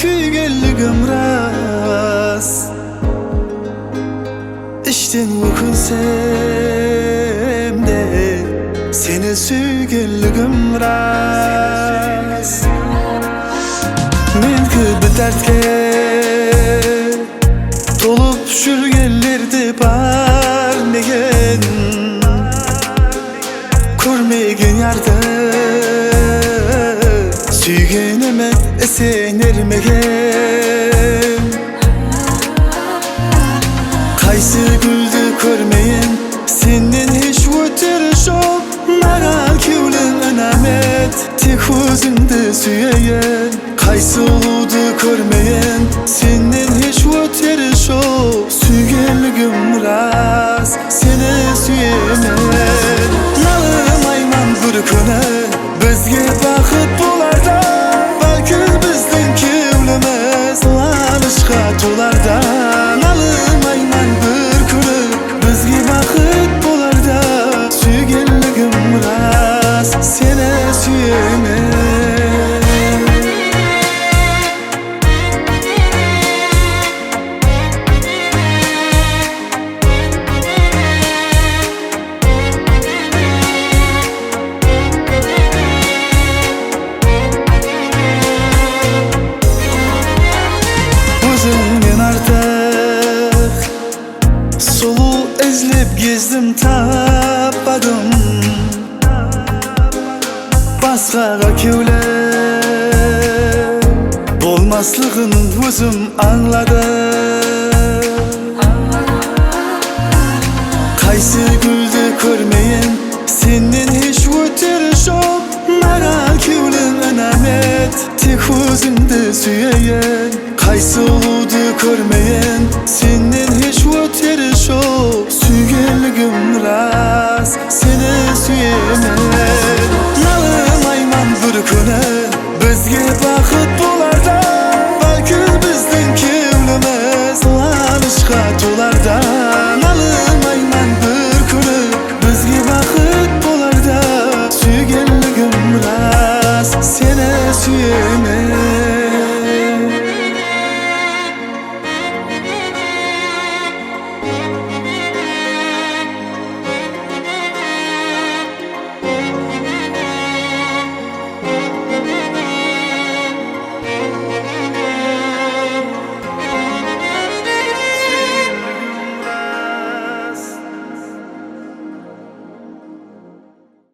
kuygelligim ras. İşten ökünsem de seni suygelligim ras. Men köp dertke tolup şürgenlerde barmegen, körmegen yarda suygenime esen ermegen. Kaysı güldü körmeyin senden hiç öteri şok. Magan kevlen anamet tek özüngde süyeyen. Kaysı uludu körmeyin senden hiç öteri şok. Süygenligim ras seni süyemen. Nalım ayman bir köne bizge bakıp bularda. Belki bizden kevlemez alışka tolarda. Nalım ayman bir köne bizge bakıp bularda. Süygenligim ras seni süyemen. Özümden artık solu ezlep gezdim tapmadım. Başkaga kevler bolmasligini özüm anladım. Kaysı güldü körmeyin senden hiç öteri şok. Magan kevlen anamet tek özüngde süyeyen. Kaysı uludu körmeyin senden hiç öteri şok. Süygenligim ras